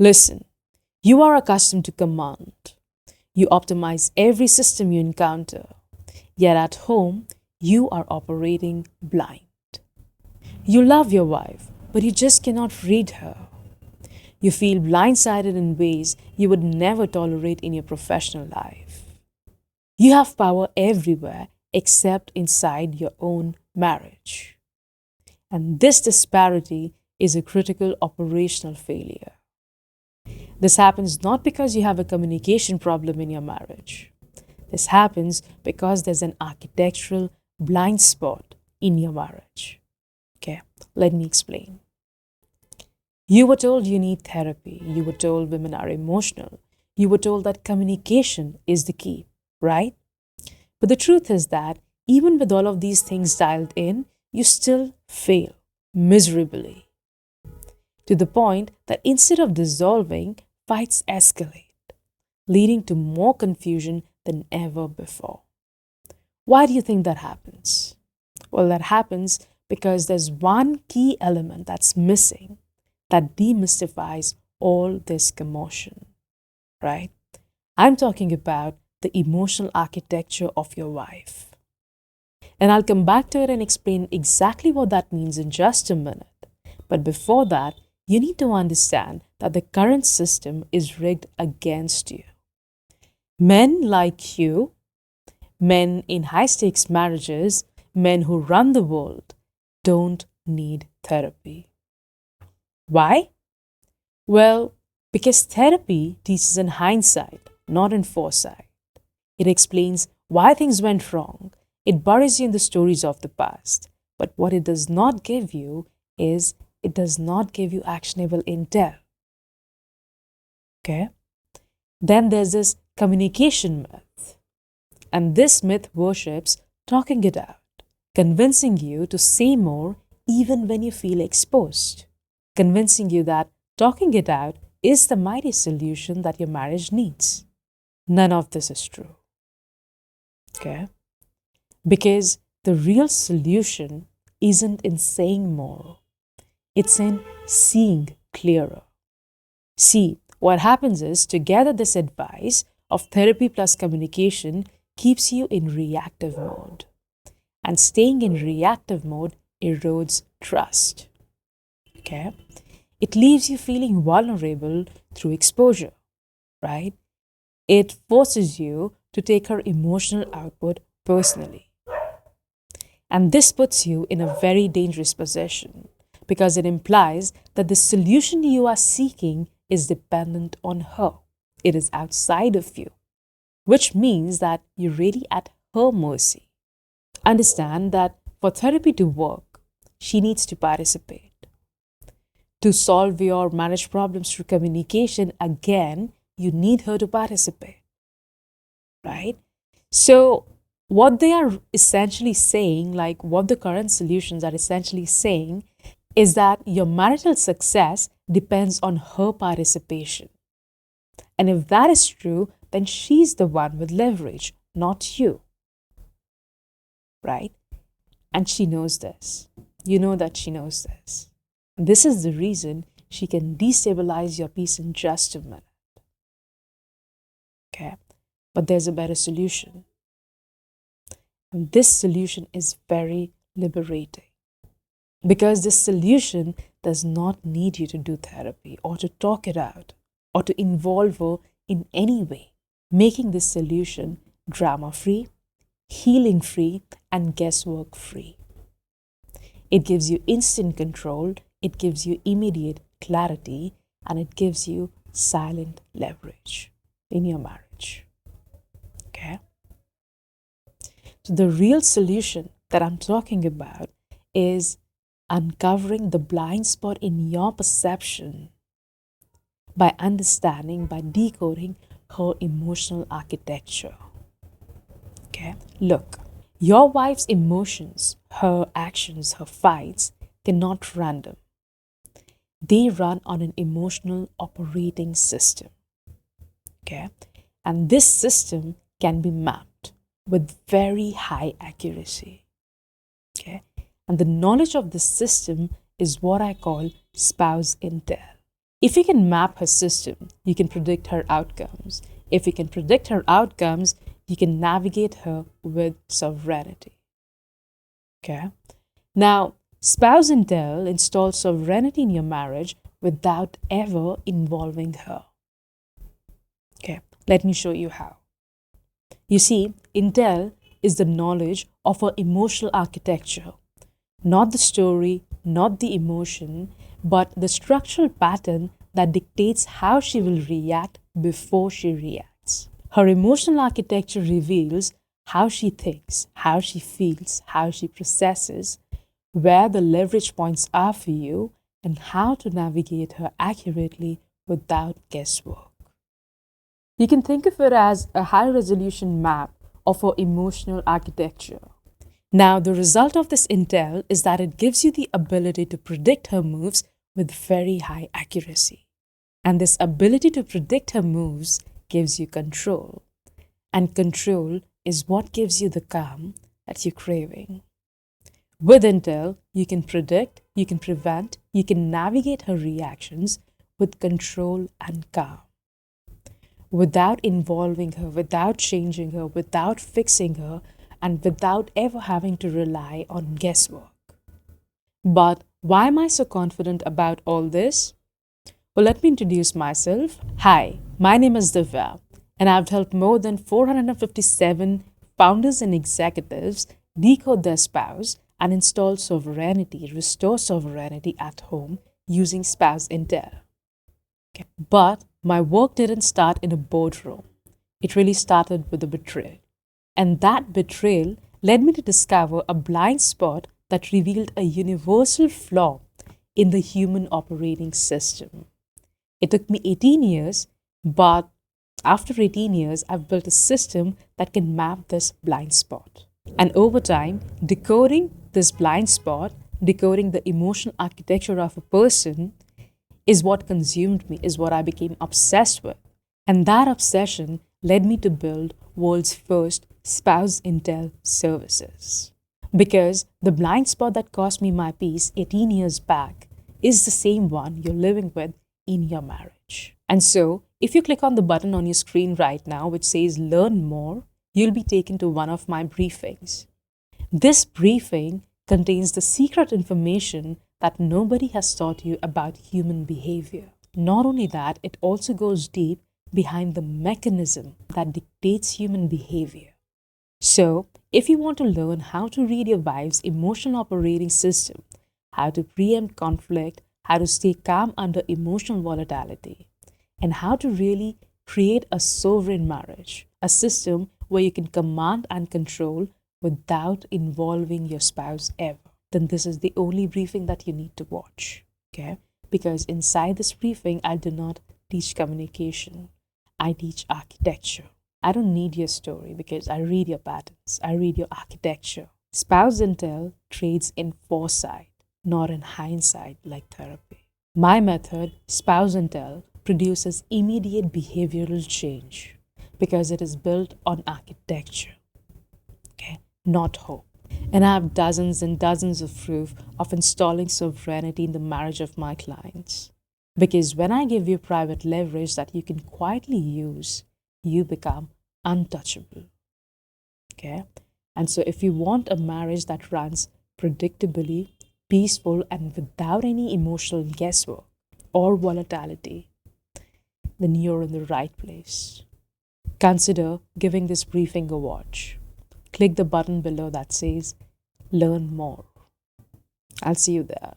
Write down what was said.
Listen, you are accustomed to command. You optimize every system you encounter. Yet at home, you are operating blind. You love your wife, but you just cannot read her. You feel blindsided in ways you would never tolerate in your professional life. You have power everywhere except inside your own marriage. And this disparity is a critical operational failure. This happens not because you have a communication problem in your marriage. This happens because there's an architectural blind spot in your marriage. Okay, let me explain. You were told you need therapy. You were told women are emotional. You were told that communication is the key, right? But the truth is that even with all of these things dialed in, you still fail miserably. To the point that instead of dissolving, fights escalate, leading to more confusion than ever before. Why do you think that happens? Well, that happens because there's one key element that's missing that demystifies all this commotion, right? I'm talking about the emotional architecture of your wife. And I'll come back to it and explain exactly what that means in just a minute. But before that, you need to understand that the current system is rigged against you. Men like you, men in high stakes marriages, men who run the world, don't need therapy. Why? Well, because therapy teaches in hindsight, not in foresight. It explains why things went wrong. It buries you in the stories of the past. But what it does not give you is it does not give you actionable intel. Okay? Then there's this communication myth. And this myth worships talking it out, convincing you to say more even when you feel exposed, convincing you that talking it out is the mighty solution that your marriage needs. None of this is true. Okay? Because the real solution isn't in saying more, it's in seeing clearer. See, what happens is to gather this advice of therapy plus communication keeps you in reactive mode. And staying in reactive mode erodes trust. Okay? It leaves you feeling vulnerable through exposure, right? It forces you to take her emotional output personally. And this puts you in a very dangerous position because it implies that the solution you are seeking is dependent on her. It is outside of you, which means that you're really at her mercy. Understand that for therapy to work, she needs to participate. To solve your marriage problems through communication, again, you need her to participate, right? So, what they are essentially saying, like what the current solutions are essentially saying, is that your marital success depends on her participation. And if that is true, then she's the one with leverage, not you. Right? And she knows this. You know that she knows this. This is the reason she can destabilize your peace in just a minute. Okay? But there's a better solution. And this solution is very liberating. Because this solution does not need you to do therapy or to talk it out or to involve her in any way, making this solution drama-free, healing-free, and guesswork-free. It gives you instant control, it gives you immediate clarity, and it gives you silent leverage in your marriage. Okay? So the real solution that I'm talking about is uncovering the blind spot in your perception by understanding, by decoding her emotional architecture. Okay? Look, your wife's emotions, her actions, her fights, they're not random. They run on an emotional operating system. Okay? And this system can be mapped with very high accuracy. Okay? And the knowledge of this system is what I call spouse intel. If you can map her system, you can predict her outcomes. If you can predict her outcomes, you can navigate her with sovereignty. Okay? Now, Spouse Intel installs sovereignty in your marriage without ever involving her. Okay, let me show you how. You see, Intel is the knowledge of her emotional architecture, not the story, not the emotion, but the structural pattern that dictates how she will react before she reacts. Her emotional architecture reveals how she thinks, how she feels, how she processes, where the leverage points are for you, and how to navigate her accurately without guesswork. You can think of it as a high-resolution map of her emotional architecture. Now, the result of this intel is that it gives you the ability to predict her moves with very high accuracy. And this ability to predict her moves gives you control. And control is what gives you the calm that you're craving. With Intel, you can predict, you can prevent, you can navigate her reactions with control and calm. Without involving her, without changing her, without fixing her, and without ever having to rely on guesswork. But why am I so confident about all this? Well, let me introduce myself. Hi, my name is Divya, and I've helped more than 457 founders and executives decode their spouse and install sovereignty, restore sovereignty at home using Spouse Intel. Okay. But my work didn't start in a boardroom. It really started with a betrayal. And that betrayal led me to discover a blind spot that revealed a universal flaw in the human operating system. It took me 18 years, but after 18 years, I've built a system that can map this blind spot. And over time, decoding this blind spot, decoding the emotional architecture of a person, is what consumed me, is what I became obsessed with. And that obsession led me to build world's first Spouse Intel services. Because the blind spot that cost me my peace 18 years back is the same one you're living with in your marriage. And so, if you click on the button on your screen right now which says Learn More, you'll be taken to one of my briefings. This briefing contains the secret information that nobody has taught you about human behavior. Not only that, it also goes deep behind the mechanism that dictates human behavior. So, if you want to learn how to read your wife's emotional operating system, how to preempt conflict, how to stay calm under emotional volatility, and how to really create a sovereign marriage, a system where you can command and control without involving your spouse ever, then this is the only briefing that you need to watch, okay? Because inside this briefing, I do not teach communication. I teach architecture. I don't need your story because I read your patterns. I read your architecture. Spouse Intel trades in foresight, not in hindsight like therapy. My method, Spouse Intel, produces immediate behavioral change because it is built on architecture, okay, not hope. And I have dozens and dozens of proof of installing sovereignty in the marriage of my clients. Because when I give you private leverage that you can quietly use, you become untouchable. Okay? And so if you want a marriage that runs predictably, peaceful, and without any emotional guesswork or volatility, then you're in the right place. Consider giving this briefing a watch. Click the button below that says Learn More. I'll see you there.